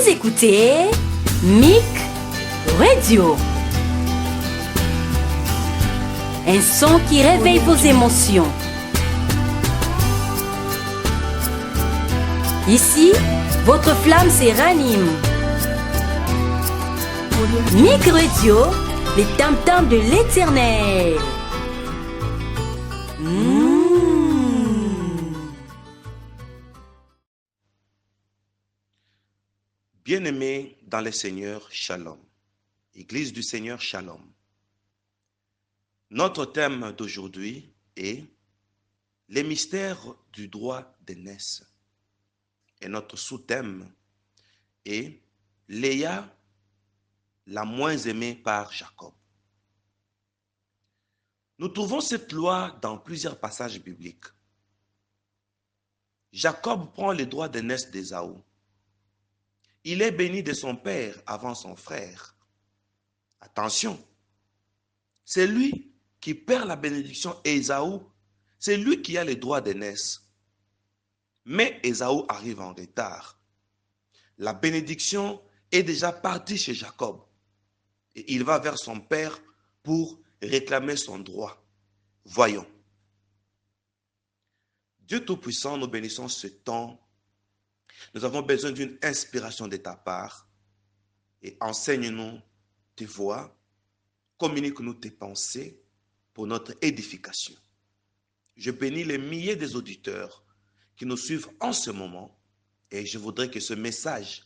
Vous écoutez MIC Radio. Un son qui réveille vos émotions. Ici, votre flamme se ranime. MIC Radio, les tam-tams de l'Éternel. Bien-aimés dans le Seigneur, Shalom. Église du Seigneur, Shalom. Notre thème d'aujourd'hui est les mystères du droit d'aînesse. Et notre sous-thème est Léa, la moins aimée par Jacob. Nous trouvons cette loi dans plusieurs passages bibliques. Jacob prend les droits d'aînesse d'Ésaü. Il est béni de son père avant son frère. Attention, c'est lui qui perd la bénédiction Ésaü, c'est lui qui a les droits d'aînesse. Mais Ésaü arrive en retard. La bénédiction est déjà partie chez Jacob. Et il va vers son père pour réclamer son droit. Voyons. Dieu Tout-Puissant, nous bénissons ce temps. Nous avons besoin d'une inspiration de ta part. Et enseigne-nous tes voies, communique-nous tes pensées pour notre édification. Je bénis les milliers des auditeurs qui nous suivent en ce moment et je voudrais que ce message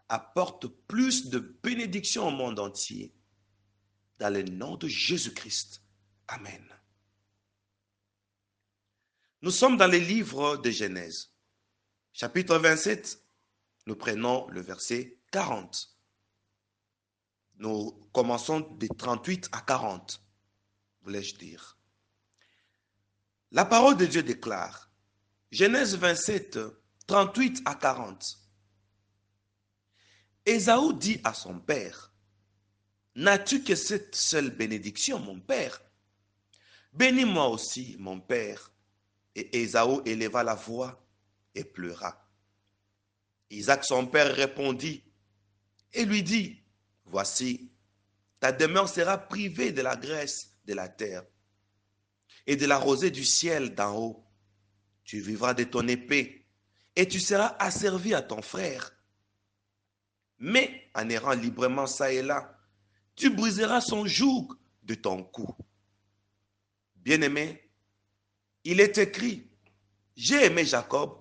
apporte plus de bénédictions au monde entier. Dans le nom de Jésus-Christ. Amen. Nous sommes dans les livres de Genèse. Chapitre 27, nous prenons le verset 40. Nous commençons de 38 à 40, voulais-je dire. La parole de Dieu déclare, Genèse 27, 38 à 40. Ésaü dit à son père, « N'as-tu que cette seule bénédiction, mon père? Bénis-moi aussi, mon père. » Et Ésaü éleva la voix et pleura. Isaac, son père, répondit et lui dit, « Voici, ta demeure sera privée de la graisse de la terre et de la rosée du ciel d'en haut. Tu vivras de ton épée et tu seras asservi à ton frère. Mais en errant librement ça et là, tu briseras son joug de ton cou. » Bien-aimé, il est écrit, « J'ai aimé Jacob,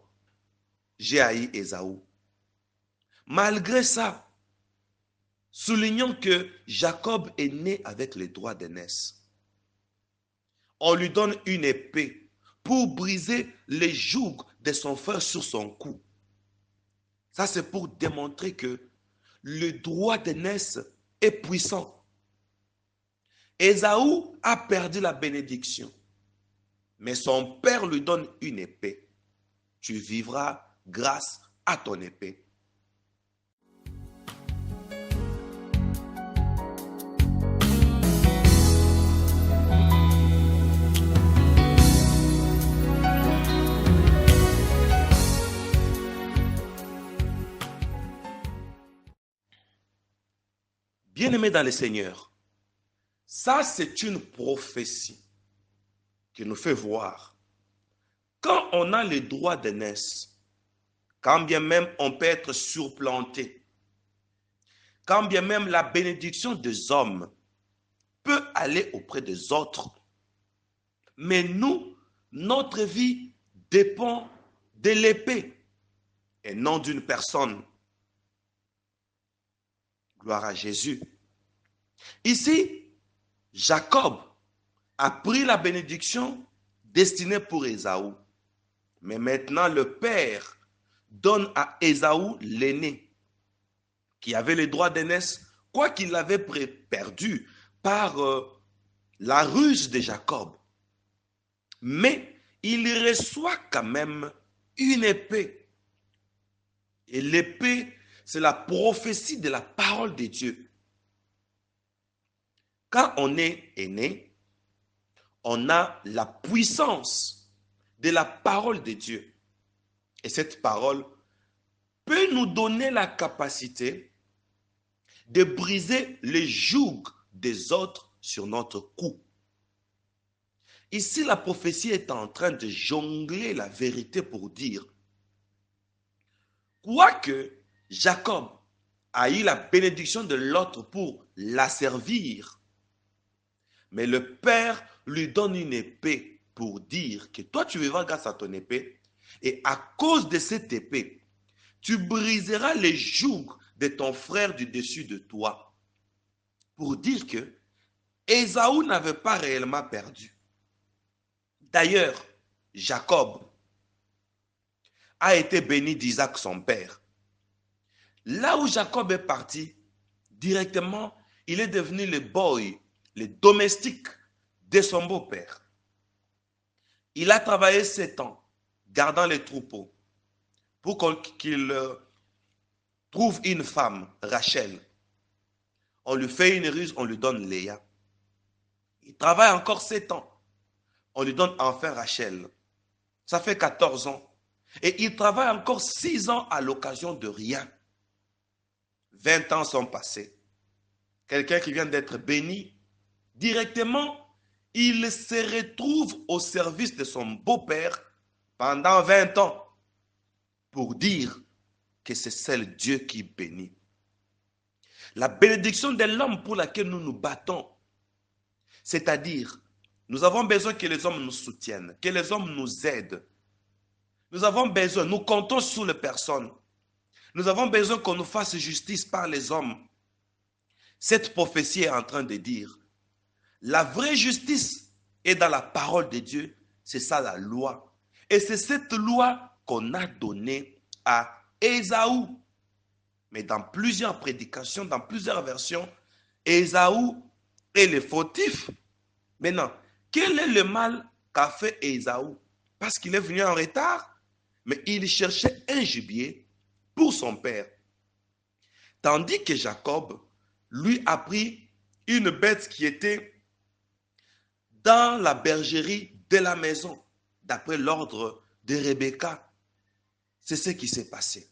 j'ai haï Ésaü. » Malgré ça, soulignons que Jacob est né avec les droits d'aînesse. On lui donne une épée pour briser les jougs de son frère sur son cou. Ça, c'est pour démontrer que le droit d'aînesse est puissant. Ésaü a perdu la bénédiction, mais son père lui donne une épée. Tu vivras grâce à ton épée. Bien-aimés dans le Seigneur, ça c'est une prophétie qui nous fait voir. Quand on a le droit d'aînesse, quand bien même on peut être surplanté, quand bien même la bénédiction des hommes peut aller auprès des autres, mais nous, notre vie dépend de l'épée et non d'une personne. Gloire à Jésus. Ici, Jacob a pris la bénédiction destinée pour Ésaü. Mais maintenant, le père donne à Ésaü l'aîné, qui avait les droits d'aînesse, quoi qu'il l'avait perdu par la ruse de Jacob. Mais il reçoit quand même une épée. Et l'épée, c'est la prophétie de la parole de Dieu. Quand on est aîné, on a la puissance de la parole de Dieu. Et cette parole peut veut nous donner la capacité de briser les jougs des autres sur notre cou. Ici, la prophétie est en train de jongler la vérité pour dire, quoique Jacob a eu la bénédiction de l'autre pour la servir, mais le Père lui donne une épée pour dire que toi tu vivras grâce à ton épée, et à cause de cette épée, tu briseras les jougs de ton frère du dessus de toi. Pour dire que Ésaü n'avait pas réellement perdu. D'ailleurs, Jacob a été béni d'Isaac son père. Là où Jacob est parti, directement, il est devenu le boy, le domestique de son beau-père. Il a travaillé 7 ans, gardant les troupeaux, pour qu'il trouve une femme, Rachel. On lui fait une ruse, on lui donne Léa. Il travaille encore 7 ans. On lui donne enfin Rachel. Ça fait 14 ans. Et il travaille encore 6 ans à l'occasion de rien. 20 ans sont passés. Quelqu'un qui vient d'être béni, directement, il se retrouve au service de son beau-père pendant 20 ans pour dire que c'est seul Dieu qui bénit. La bénédiction de l'homme pour laquelle nous nous battons, c'est-à-dire, nous avons besoin que les hommes nous soutiennent, que les hommes nous aident. Nous avons besoin, nous comptons sur les personnes. Nous avons besoin qu'on nous fasse justice par les hommes. Cette prophétie est en train de dire, la vraie justice est dans la parole de Dieu, c'est ça la loi. Et c'est cette loi qu'on a donnée à Ésaü. Mais dans plusieurs prédications, dans plusieurs versions, Ésaü est le fautif. Maintenant, quel est le mal qu'a fait Ésaü? Parce qu'il est venu en retard, mais il cherchait un gibier pour son père. Tandis que Jacob, lui, a pris une bête qui était dans la bergerie de la maison, d'après l'ordre de Rebecca. C'est ce qui s'est passé.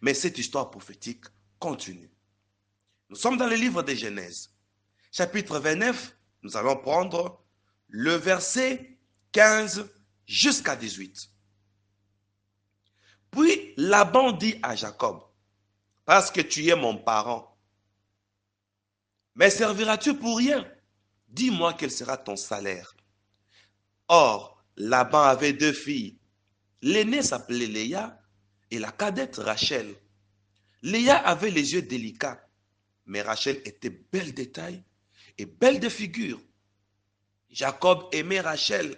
Mais cette histoire prophétique continue. Nous sommes dans le livre de Genèse, chapitre 29, nous allons prendre le verset 15 jusqu'à 18. Puis Laban dit à Jacob, parce que tu es mon parent, mais serviras-tu pour rien? Dis-moi quel sera ton salaire. Or, Laban avait 2 filles. L'aînée s'appelait Léa et la cadette Rachel. Léa avait les yeux délicats, mais Rachel était belle de taille et belle de figure. Jacob aimait Rachel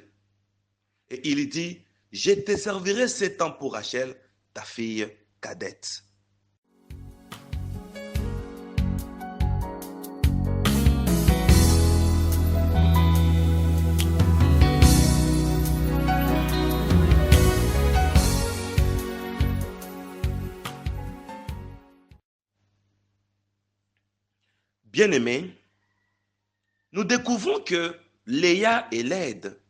et il dit, je te servirai 7 ans pour Rachel, ta fille cadette. Bien-aimés, nous découvrons que Léa est laide.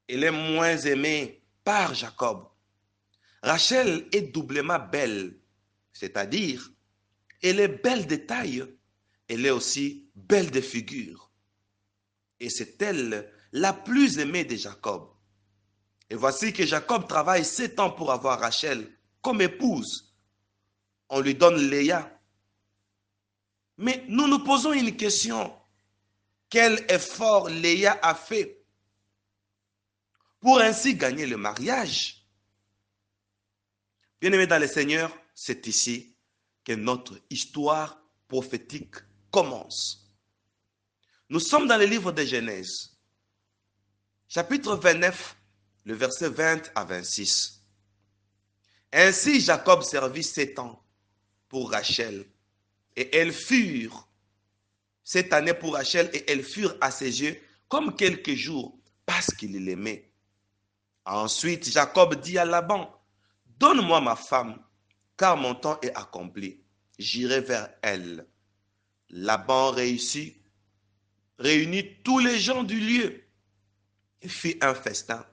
Elle est moins aimée par Jacob. Rachel est doublement belle, c'est-à-dire, elle est belle de taille, elle est aussi belle de figure. Et c'est elle la plus aimée de Jacob. Et voici que Jacob travaille 7 ans pour avoir Rachel comme épouse. On lui donne Léa. Mais nous nous posons une question. Quel effort Léa a fait pour ainsi gagner le mariage? Bien-aimés dans le Seigneur, c'est ici que notre histoire prophétique commence. Nous sommes dans le livre de Genèse, chapitre 29, le verset 20 à 26. Ainsi Jacob servit 7 ans pour Rachel, et elles furent, cette année pour Rachel, et elles furent à ses yeux comme quelques jours, parce qu'il l'aimait. Ensuite, Jacob dit à Laban, donne-moi ma femme, car mon temps est accompli. J'irai vers elle. Laban réunit tous les gens du lieu et fit un festin.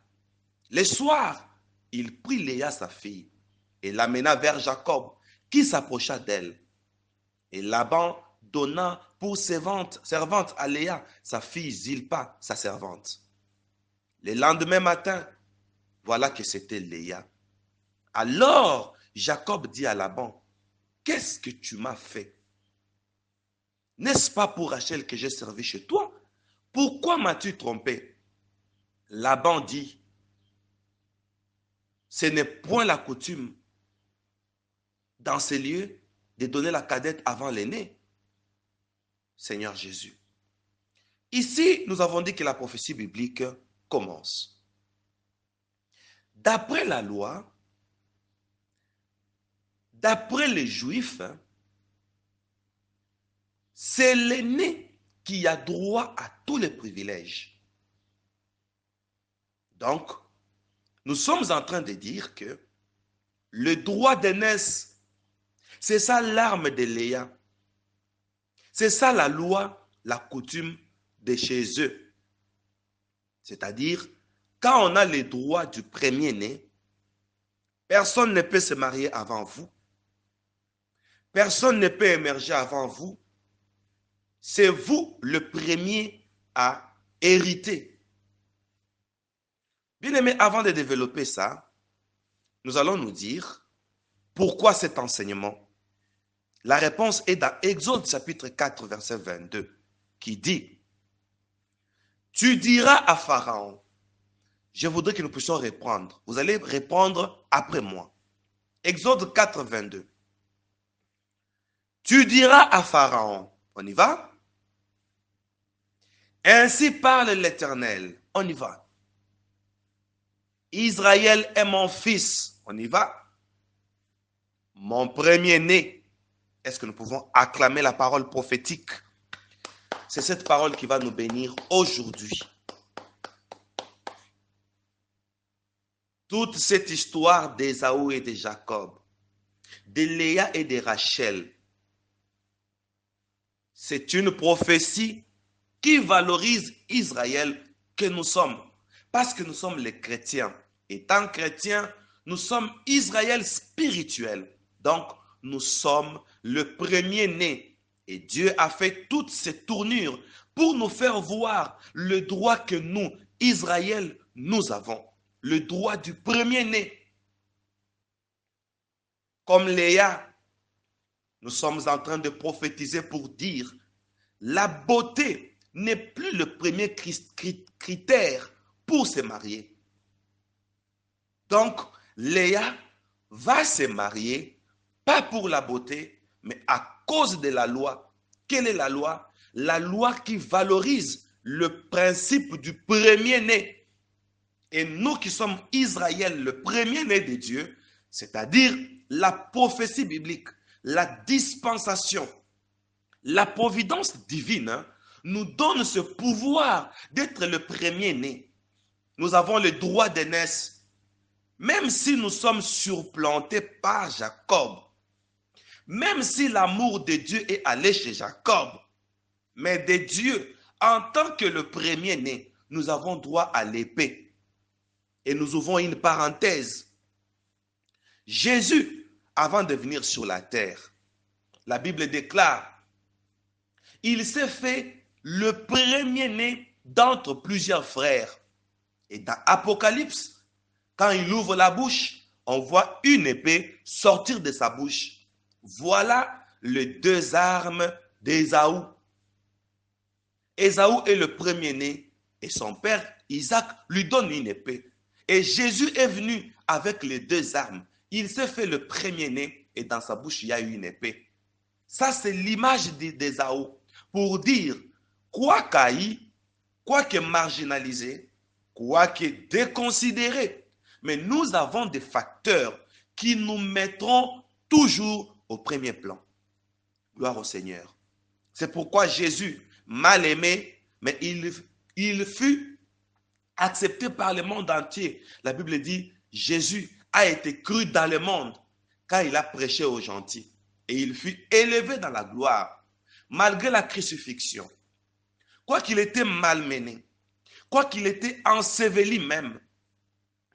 Le soir, il prit Léa, sa fille, et l'amena vers Jacob, qui s'approcha d'elle. Et Laban donna pour servante à Léa, sa fille Zilpa, sa servante. Le lendemain matin, voilà que c'était Léa. Alors Jacob dit à Laban, qu'est-ce que tu m'as fait? N'est-ce pas pour Rachel que j'ai servi chez toi? Pourquoi m'as-tu trompé? Laban dit, ce n'est point la coutume dans ces lieux de donner la cadette avant l'aîné. Seigneur Jésus. Ici, nous avons dit que la prophétie biblique commence. D'après la loi, d'après les Juifs, c'est l'aîné qui a droit à tous les privilèges. Donc, nous sommes en train de dire que le droit d'aînesse, c'est ça l'arme de Léa. C'est ça la loi, la coutume de chez eux. C'est-à-dire, quand on a les droits du premier-né, personne ne peut se marier avant vous. Personne ne peut émerger avant vous. C'est vous le premier à hériter. Bien aimé, avant de développer ça, nous allons nous dire pourquoi cet enseignement. La réponse est dans Exode chapitre 4, verset 22, qui dit, tu diras à Pharaon, je voudrais que nous puissions répondre. Vous allez répondre après moi. Exode 4, 22. Tu diras à Pharaon, on y va? Ainsi parle l'Éternel, on y va. Israël est mon fils, on y va. Mon premier-né. Est-ce que nous pouvons acclamer la parole prophétique? C'est cette parole qui va nous bénir aujourd'hui. Toute cette histoire d'Ésaü et de Jacob, de Léa et de Rachel, c'est une prophétie qui valorise Israël que nous sommes. Parce que nous sommes les chrétiens. Étant chrétiens, nous sommes Israël spirituel. Donc, nous sommes le premier-né. Et Dieu a fait toutes ces tournures pour nous faire voir le droit que nous, Israël, nous avons. Le droit du premier-né. Comme Léa, nous sommes en train de prophétiser pour dire la beauté n'est plus le premier critère pour se marier. Donc, Léa va se marier, pas pour la beauté, mais à cause de la loi. Quelle est la loi? La loi qui valorise le principe du premier-né. Et nous qui sommes Israël, le premier-né de Dieu, c'est-à-dire la prophétie biblique, la dispensation, la providence divine, nous donne ce pouvoir d'être le premier-né. Nous avons le droit d'aînesse, même si nous sommes surplantés par Jacob, même si l'amour de Dieu est allé chez Jacob, mais de Dieu, en tant que le premier-né, nous avons droit à l'épée. Et nous ouvrons une parenthèse. Jésus, avant de venir sur la terre, la Bible déclare, il s'est fait le premier-né d'entre plusieurs frères. Et dans Apocalypse, quand il ouvre la bouche, on voit une épée sortir de sa bouche. Voilà les deux armes d'Ésaü. Ésaü est le premier-né et son père Isaac lui donne une épée. Et Jésus est venu avec les deux armes. Il s'est fait le premier-né et dans sa bouche, il y a eu une épée. Ça, c'est l'image d'Ésaü pour dire, quoi qu'haï, quoi que marginalisé, quoi que déconsidéré, mais nous avons des facteurs qui nous mettront toujours au premier plan. Gloire au Seigneur. C'est pourquoi Jésus, mal aimé, mais il fut accepté par le monde entier. La Bible dit, Jésus a été cru dans le monde quand il a prêché aux gentils. Et il fut élevé dans la gloire, malgré la crucifixion. Quoi qu'il était malmené, quoi qu'il était enseveli même,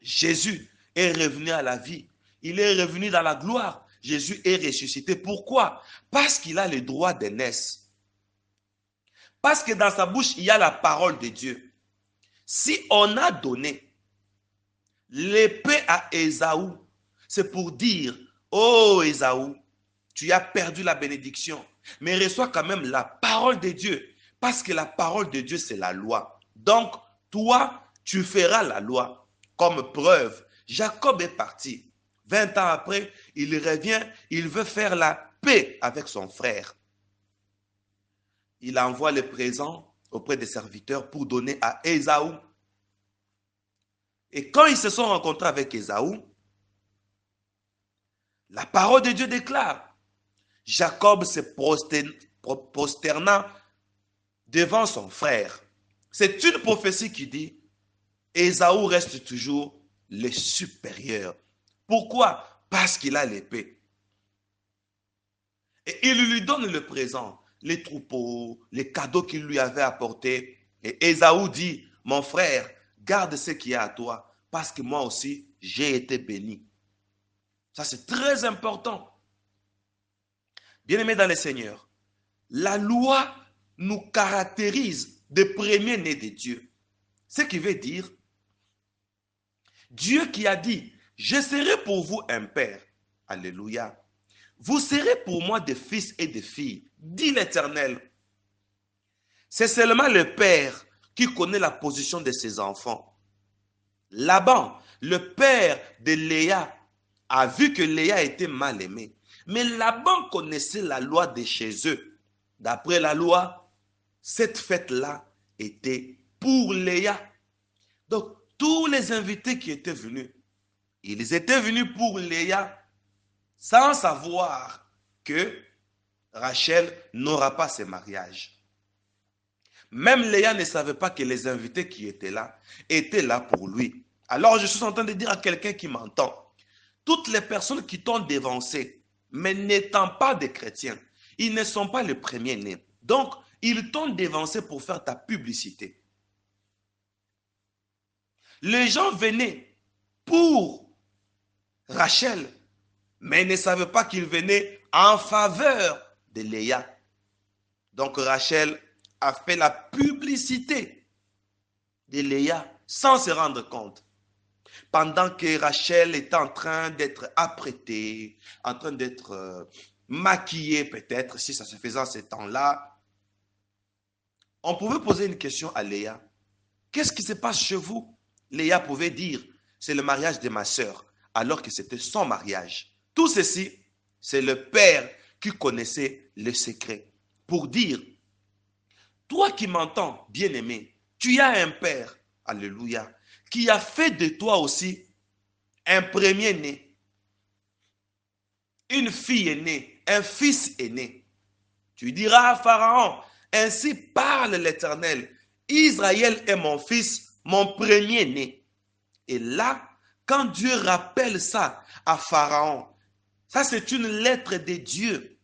Jésus est revenu à la vie. il est revenu dans la gloire. Jésus est ressuscité. Pourquoi? Parce qu'il a le droit d'aînesse. Parce que dans sa bouche, il y a la parole de Dieu. Si on a donné l'épée à Ésaü, c'est pour dire, oh Ésaü, tu as perdu la bénédiction, mais reçois quand même la parole de Dieu, parce que la parole de Dieu, c'est la loi. Donc, toi, tu feras la loi. Comme preuve, Jacob est parti. 20 ans après, il revient, il veut faire la paix avec son frère. Il envoie les présents auprès des serviteurs pour donner à Ésaü. Et quand ils se sont rencontrés avec Ésaü, la parole de Dieu déclare, Jacob se prosterna devant son frère. C'est une prophétie qui dit, Ésaü reste toujours le supérieur. Pourquoi? Parce qu'il a l'épée. Et il lui donne le présent, les troupeaux, les cadeaux qu'il lui avait apportés. Et Ésaü dit, mon frère, garde ce qui est à toi, parce que moi aussi, j'ai été béni. Ça, c'est très important. Bien-aimés dans le Seigneur, la loi nous caractérise de premiers-nés de Dieu. Ce qui veut dire, Dieu qui a dit, je serai pour vous un père. Alléluia. Vous serez pour moi des fils et des filles, dit l'Éternel. C'est seulement le père qui connaît la position de ses enfants. Laban, le père de Léa, a vu que Léa était mal aimée. Mais Laban connaissait la loi de chez eux. D'après la loi, cette fête-là était pour Léa. Donc, tous les invités qui étaient venus, ils étaient venus pour Léa sans savoir que Rachel n'aura pas ce mariage. Même Léa ne savait pas que les invités qui étaient là pour lui. Alors, je suis en train de dire à quelqu'un qui m'entend, toutes les personnes qui t'ont dévancé, mais n'étant pas des chrétiens, ils ne sont pas les premiers-nés. Donc, ils t'ont dévancé pour faire ta publicité. Les gens venaient pour Rachel, mais ils ne savaient pas qu'ils venaient en faveur de Léa. Donc, Rachel a fait la publicité de Léa sans se rendre compte. Pendant que Rachel était en train d'être apprêtée, en train d'être maquillée peut-être, si ça se faisait en ce temps-là, on pouvait poser une question à Léa. Qu'est-ce qui se passe chez vous? Léa pouvait dire, c'est le mariage de ma sœur, alors que c'était son mariage. Tout ceci, c'est le père qui connaissait le secret. Pour dire, toi qui m'entends, bien-aimé, tu as un père, alléluia, qui a fait de toi aussi un premier-né, une fille aînée, un fils aîné. Tu diras à Pharaon, ainsi parle l'Éternel, Israël est mon fils, mon premier-né. Et là, quand Dieu rappelle ça à Pharaon, ça c'est une lettre de Dieu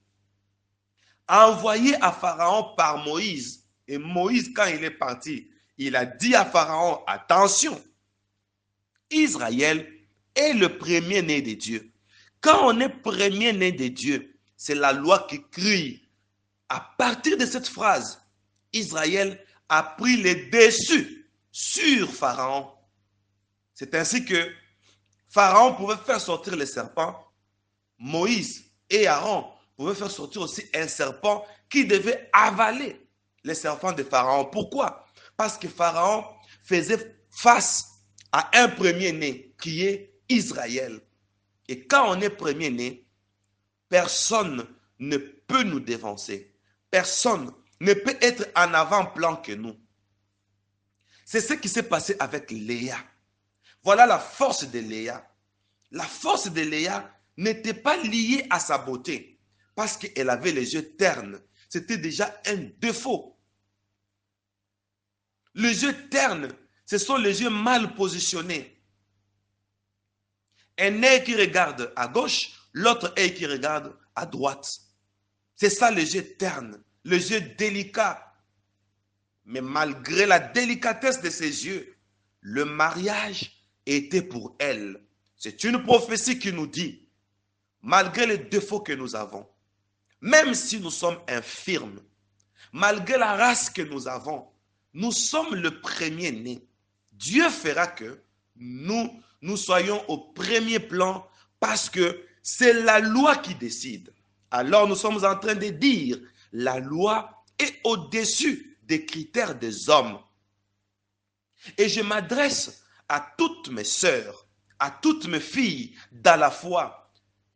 envoyée à Pharaon par Moïse. Et Moïse, quand il est parti, il a dit à Pharaon, attention, Israël est le premier-né de Dieu. Quand on est premier-né de Dieu, c'est la loi qui crie. À partir de cette phrase, Israël a pris le dessus sur Pharaon. C'est ainsi que Pharaon pouvait faire sortir les serpents. Moïse et Aaron pouvaient faire sortir aussi un serpent qui devait avaler les serpents de Pharaon. Pourquoi? Parce que Pharaon faisait face à un premier-né qui est Israël. Et quand on est premier-né, personne ne peut nous dévancer. Personne ne peut être en avant-plan que nous. C'est ce qui s'est passé avec Léa. Voilà la force de Léa. La force de Léa n'était pas liée à sa beauté, parce qu'elle avait les yeux ternes. C'était déjà un défaut. Les yeux ternes, ce sont les yeux mal positionnés. Un œil qui regarde à gauche, l'autre œil qui regarde à droite. C'est ça les yeux ternes, les yeux délicats. Mais malgré la délicatesse de ses yeux, le mariage était pour elle. C'est une prophétie qui nous dit, malgré les défauts que nous avons, même si nous sommes infirmes, malgré la race que nous avons, nous sommes le premier-né. Dieu fera que nous soyons au premier plan parce que c'est la loi qui décide. Alors nous sommes en train de dire, la loi est au-dessus des critères des hommes. Et je m'adresse à toutes mes sœurs, à toutes mes filles dans la foi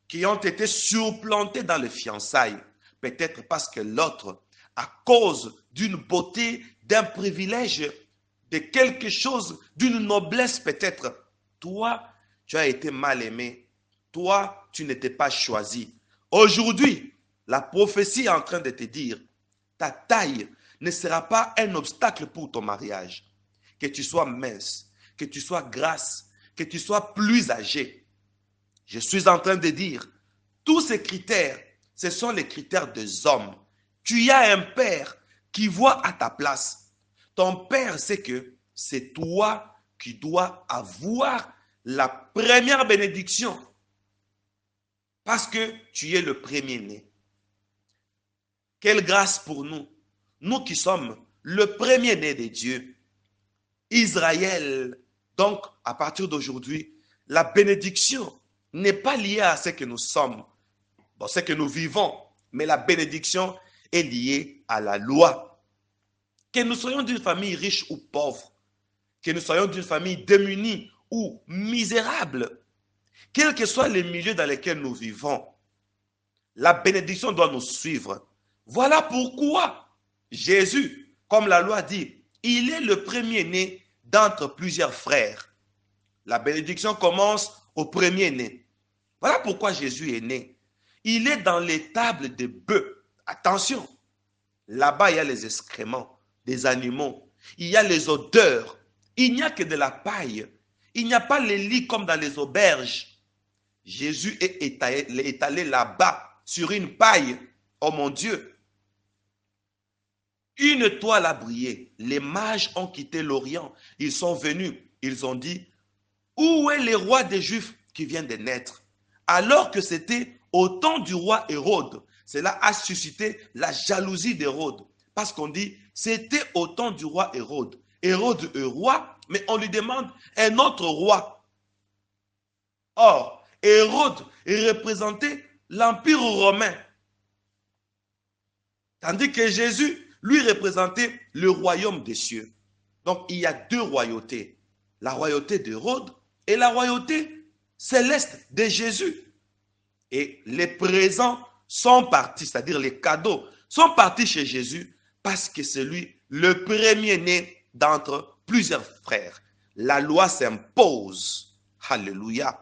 qui ont été surplantées dans les fiançailles, peut-être parce que l'autre, à cause d'une beauté, d'un privilège, de quelque chose, d'une noblesse peut-être, toi, tu as été mal aimé, toi, tu n'étais pas choisi. Aujourd'hui, la prophétie est en train de te dire, ta taille ne sera pas un obstacle pour ton mariage. Que tu sois mince, que tu sois grasse, que tu sois plus âgé. Je suis en train de dire, tous ces critères, ce sont les critères des hommes. Tu as un père qui voit à ta place. Ton père sait que c'est toi qui dois avoir la première bénédiction parce que tu es le premier-né. Quelle grâce pour nous, nous qui sommes le premier-né de Dieu. Israël, donc à partir d'aujourd'hui, la bénédiction n'est pas liée à ce que nous sommes, bon, ce que nous vivons, mais la bénédiction est liée à la loi. Que nous soyons d'une famille riche ou pauvre, que nous soyons d'une famille démunie ou misérable, quels que soient les milieux dans lesquels nous vivons, la bénédiction doit nous suivre. Voilà pourquoi Jésus, comme la loi dit, il est le premier-né d'entre plusieurs frères. La bénédiction commence au premier-né. Voilà pourquoi Jésus est né. Il est dans l'étable des bœufs. Attention, là-bas il y a les excréments des animaux. Il y a les odeurs. Il n'y a que de la paille. Il n'y a pas les lits comme dans les auberges. Jésus est étalé là-bas sur une paille. Oh mon Dieu! Une toile a brillé. Les mages ont quitté l'Orient. Ils sont venus. Ils ont dit, où est le roi des Juifs qui vient de naître? Alors que c'était au temps du roi Hérode. Cela a suscité la jalousie d'Hérode. Parce qu'on dit, c'était au temps du roi Hérode. Hérode est roi, mais on lui demande un autre roi. Or, Hérode représentait l'Empire romain. Tandis que Jésus, lui, représentait le royaume des cieux. Donc, il y a deux royautés. La royauté d'Hérode et la royauté céleste de Jésus. Et les présents sont partis, c'est-à-dire les cadeaux, sont partis chez Jésus parce que c'est lui le premier-né d'entre plusieurs frères. La loi s'impose. Alléluia.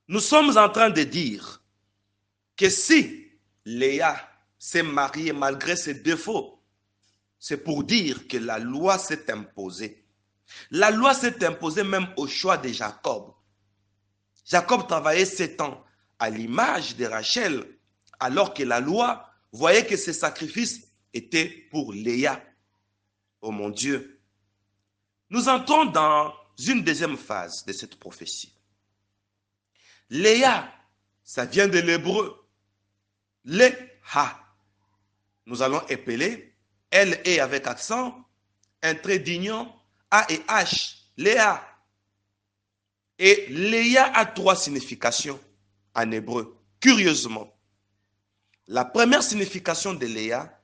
Nous sommes en train de dire que si Léa s'est mariée malgré ses défauts, c'est pour dire que la loi s'est imposée. La loi s'est imposée même au choix de Jacob. Jacob travaillait 7 ans à l'image de Rachel, alors que la loi voyait que ses sacrifices étaient pour Léa. Oh mon Dieu! Nous entrons dans une deuxième phase de cette prophétie. Léa, ça vient de l'hébreu. Léha. Nous allons épeler L et avec accent, un trait d'union, A et H. Léa. Et Léa a 3 significations en hébreu. Curieusement, la première signification de Léa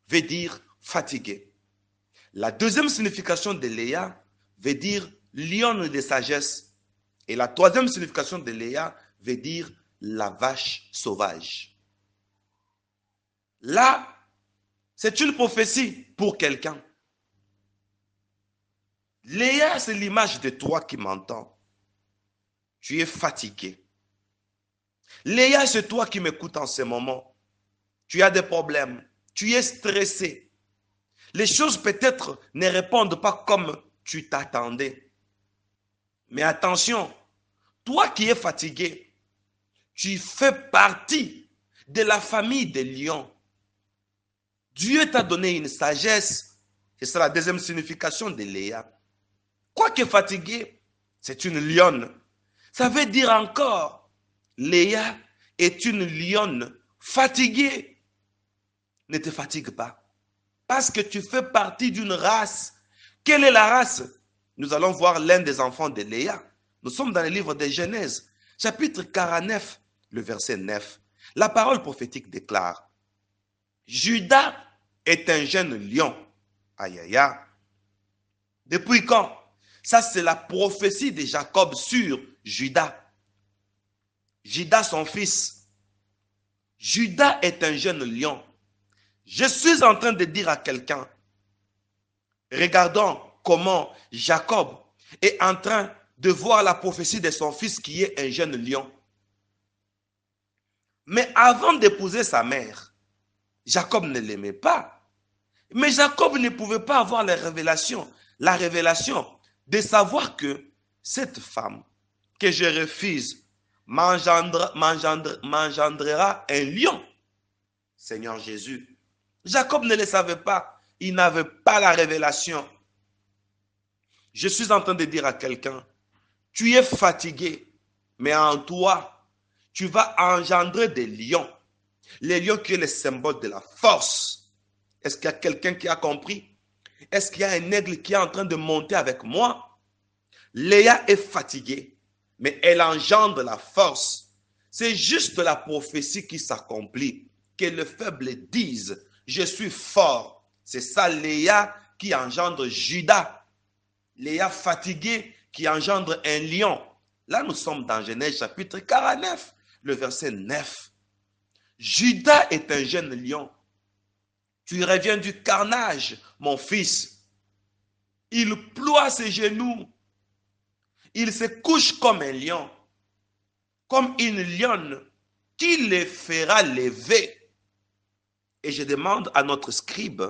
veut dire fatigué. La deuxième signification de Léa veut dire lionne de sagesse. Et la troisième signification de Léa veut dire la vache sauvage. Là, c'est une prophétie pour quelqu'un. Léa, c'est l'image de toi qui m'entends. Tu es fatigué. Léa, c'est toi qui m'écoutes en ce moment. Tu as des problèmes. Tu es stressé. Les choses peut-être ne répondent pas comme tu t'attendais. Mais attention, toi qui es fatigué, tu fais partie de la famille des lions. Dieu t'a donné une sagesse. Et c'est la deuxième signification de Léa. Quoique fatigué, c'est une lionne. Ça veut dire encore, Léa est une lionne fatiguée. Ne te fatigue pas. Parce que tu fais partie d'une race. Quelle est la race? Nous allons voir l'un des enfants de Léa. Nous sommes dans le livre de Genèse, chapitre 49, le verset 9. La parole prophétique déclare, Judas est un jeune lion. Aïe, aïe, aïe. Depuis quand? Ça, c'est la prophétie de Jacob sur Judas. Judas, son fils. Judas est un jeune lion. Je suis en train de dire à quelqu'un, regardons comment Jacob est en train de voir la prophétie de son fils qui est un jeune lion. Mais avant d'épouser sa mère, Jacob ne l'aimait pas. Mais Jacob ne pouvait pas avoir la révélation de savoir que cette femme que je refuse m'engendrera un lion. Seigneur Jésus. Jacob ne le savait pas. Il n'avait pas la révélation. Je suis en train de dire à quelqu'un, tu es fatigué, mais en toi, tu vas engendrer des lions. Les lions qui est le symbole de la force. Est-ce qu'il y a quelqu'un qui a compris? Est-ce qu'il y a un aigle qui est en train de monter avec moi? Léa est fatiguée, mais elle engendre la force. C'est juste la prophétie qui s'accomplit. Que le faible dise, je suis fort. C'est ça Léa qui engendre Judas. Léa fatiguée qui engendre un lion. Là, nous sommes dans Genèse chapitre 49, le verset 9. Judas est un jeune lion. Tu reviens du carnage, mon fils. Il ploie ses genoux. Il se couche comme un lion, comme une lionne qui les fera lever. Et je demande à notre scribe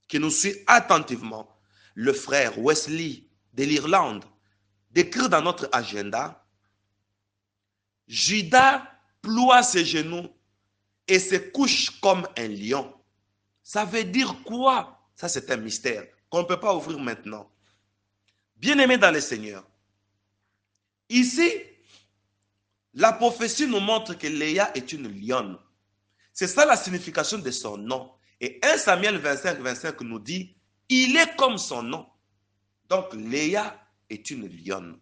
qui nous suit attentivement, le frère Wesley de l'Irlande, d'écrire dans notre agenda, Judas ploie ses genoux et se couche comme un lion. Ça veut dire quoi? Ça, c'est un mystère qu'on ne peut pas ouvrir maintenant. Bien-aimés dans le Seigneur, ici, la prophétie nous montre que Léa est une lionne. C'est ça la signification de son nom. Et 1 Samuel 25, 25 nous dit, il est comme son nom. Donc, Léa est une lionne.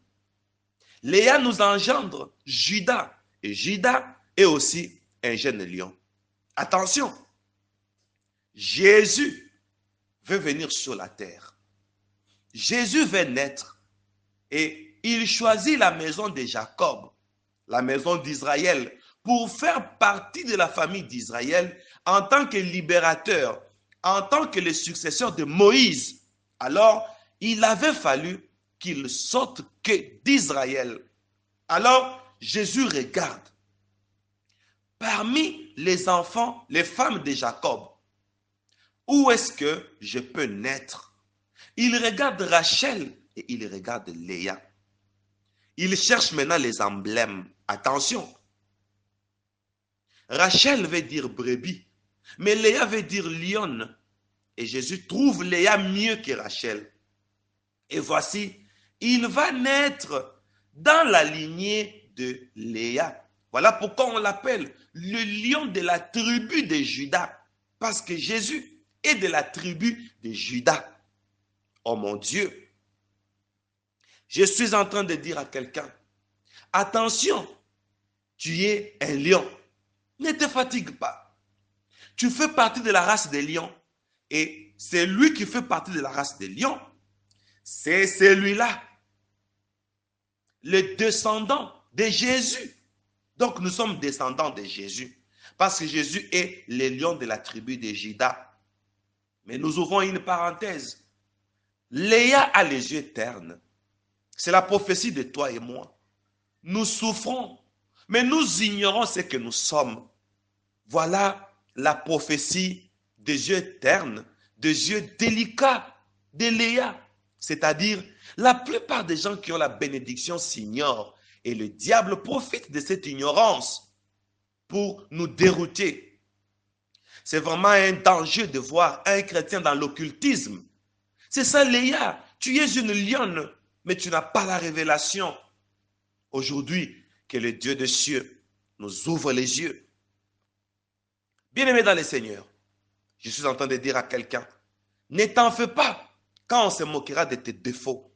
Léa nous engendre Judas. Et Judas est aussi un jeune lion. Attention, Jésus veut venir sur la terre. Jésus veut naître. Et il choisit la maison de Jacob, la maison d'Israël, pour faire partie de la famille d'Israël en tant que libérateur, en tant que le successeur de Moïse. Alors, il avait fallu qu'il sorte que d'Israël. Alors, Jésus regarde. Parmi les enfants, les femmes de Jacob, où est-ce que je peux naître? Il regarde Rachel et il regarde Léa. Il cherche maintenant les emblèmes. Attention. Rachel veut dire brebis, mais Léa veut dire lionne. Et Jésus trouve Léa mieux que Rachel. Et voici, il va naître dans la lignée de Léa. Voilà pourquoi on l'appelle le lion de la tribu de Judas. Parce que Jésus est de la tribu de Judas. Oh mon Dieu! Je suis en train de dire à quelqu'un, attention, tu es un lion. Ne te fatigue pas. Tu fais partie de la race des lions. Et c'est lui qui fait partie de la race des lions. C'est celui-là, le descendant de Jésus. Donc nous sommes descendants de Jésus. Parce que Jésus est le lion de la tribu de Judas. Mais nous ouvrons une parenthèse. Léa a les yeux ternes. C'est la prophétie de toi et moi. Nous souffrons, mais nous ignorons ce que nous sommes. Voilà la prophétie des yeux ternes, des yeux délicats de Léa. C'est-à-dire, la plupart des gens qui ont la bénédiction s'ignorent et le diable profite de cette ignorance pour nous dérouter. C'est vraiment un danger de voir un chrétien dans l'occultisme. C'est ça, Léa. Tu es une lionne, mais tu n'as pas la révélation. Aujourd'hui, que le Dieu des cieux nous ouvre les yeux. Bien-aimé dans le Seigneur, je suis en train de dire à quelqu'un, ne t'en fais pas quand on se moquera de tes défauts.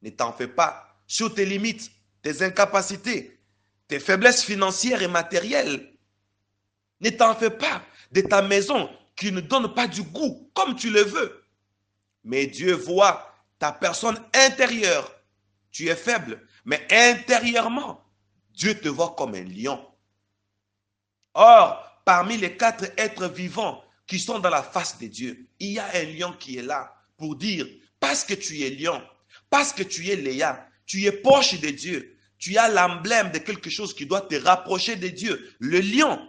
Ne t'en fais pas sur tes limites, tes incapacités, tes faiblesses financières et matérielles. Ne t'en fais pas de ta maison qui ne donne pas du goût comme tu le veux. Mais Dieu voit ta personne intérieure. Tu es faible, mais intérieurement, Dieu te voit comme un lion. Or, parmi les 4 êtres vivants qui sont dans la face de Dieu, il y a un lion qui est là pour dire, parce que tu es lion, parce que tu es Léa, tu es proche de Dieu, tu as l'emblème de quelque chose qui doit te rapprocher de Dieu, le lion.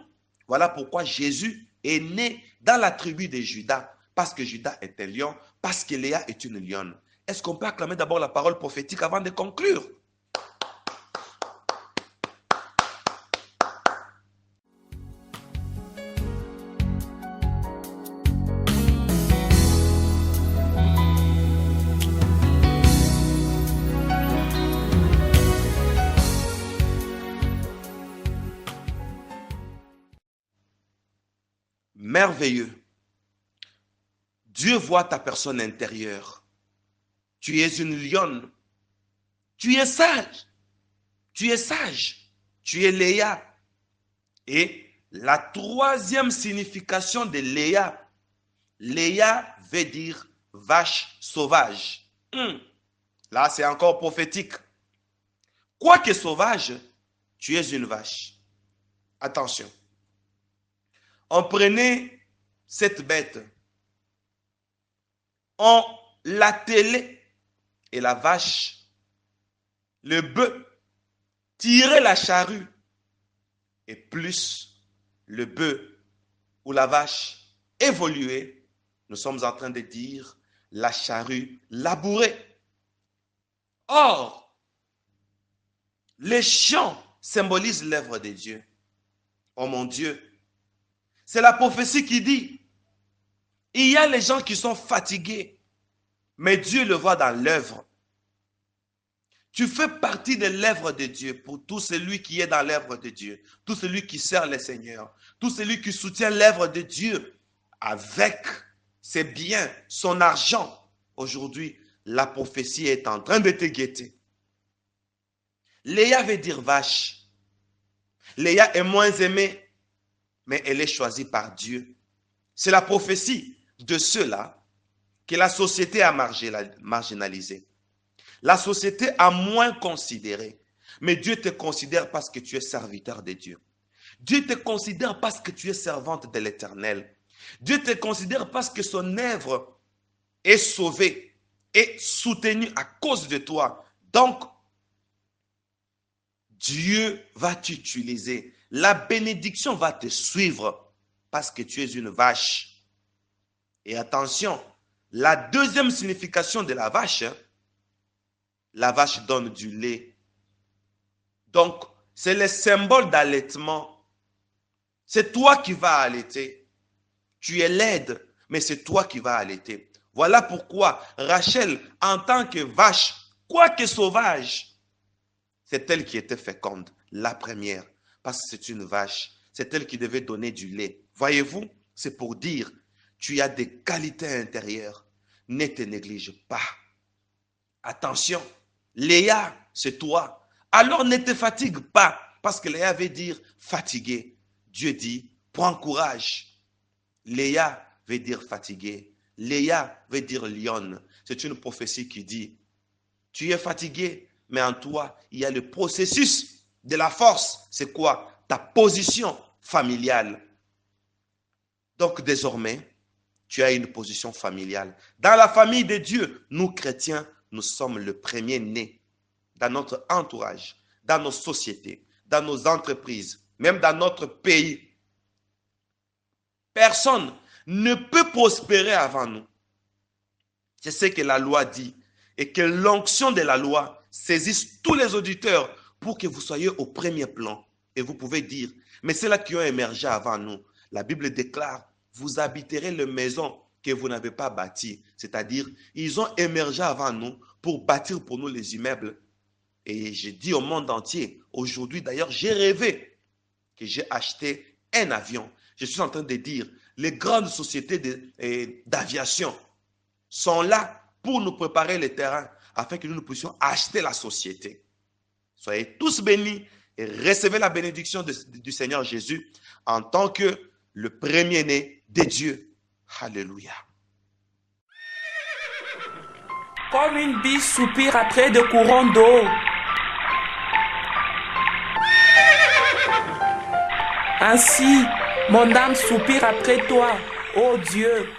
Voilà pourquoi Jésus est né dans la tribu de Juda, parce que Juda est un lion, parce que Léa est une lionne. Est-ce qu'on peut acclamer d'abord la parole prophétique avant de conclure? Merveilleux. Dieu voit ta personne intérieure. Tu es une lionne. Tu es sage. Tu es sage. Tu es Léa. Et la troisième signification de Léa, Léa veut dire vache sauvage. Là, c'est encore prophétique. Quoique sauvage, tu es une vache. Attention. On prenait cette bête, on l'attelait et la vache, le bœuf, tirait la charrue. Et plus le bœuf ou la vache évoluait, nous sommes en train de dire la charrue labourait. Or, les champs symbolisent l'œuvre de Dieu. Oh mon Dieu, c'est la prophétie qui dit, il y a les gens qui sont fatigués, mais Dieu le voit dans l'œuvre. Tu fais partie de l'œuvre de Dieu pour tout celui qui est dans l'œuvre de Dieu, tout celui qui sert le Seigneur, tout celui qui soutient l'œuvre de Dieu avec ses biens, son argent. Aujourd'hui, la prophétie est en train de te guetter. Léa veut dire vache. Léa est moins aimée, mais elle est choisie par Dieu. C'est la prophétie de ceux-là que la société a marginalisé. La société a moins considéré. Mais Dieu te considère parce que tu es serviteur de Dieu. Dieu te considère parce que tu es servante de l'Éternel. Dieu te considère parce que son œuvre est sauvée, est soutenue à cause de toi. Donc, Dieu va t'utiliser. La bénédiction va te suivre parce que tu es une vache. Et attention, la deuxième signification de la vache donne du lait. Donc, c'est le symbole d'allaitement. C'est toi qui vas allaiter. Tu es laide, mais c'est toi qui vas allaiter. Voilà pourquoi Rachel, en tant que vache, quoique sauvage, c'est elle qui était féconde, la première, parce que c'est une vache. C'est elle qui devait donner du lait. Voyez-vous, c'est pour dire, tu as des qualités intérieures. Ne te néglige pas. Attention, Léa, c'est toi. Alors ne te fatigue pas, parce que Léa veut dire fatigué. Dieu dit, prends courage. Léa veut dire fatigué. Léa veut dire lionne. C'est une prophétie qui dit, tu es fatigué, mais en toi, il y a le processus de la force. C'est quoi? Ta position familiale. Donc désormais, tu as une position familiale. Dans la famille de Dieu, nous chrétiens, nous sommes le premier né dans notre entourage, dans nos sociétés, dans nos entreprises, même dans notre pays. Personne ne peut prospérer avant nous. C'est ce que la loi dit. et que l'onction de la loi saisisse tous les auditeurs pour que vous soyez au premier plan. Et vous pouvez dire, mais c'est là qui ont émergé avant nous. La Bible déclare, vous habiterez les maisons que vous n'avez pas bâties. C'est-à-dire, ils ont émergé avant nous pour bâtir pour nous les immeubles. Et j'ai dit au monde entier, aujourd'hui d'ailleurs, j'ai rêvé que j'ai acheté un avion. Je suis en train de dire, les grandes sociétés d'aviation sont là pour nous préparer le terrain afin que nous puissions acheter la société. Soyez tous bénis et recevez la bénédiction du Seigneur Jésus en tant que le premier-né de Dieu. Alléluia. Comme une biche soupire après de courants d'eau. Ainsi, mon âme soupire après toi, ô Dieu.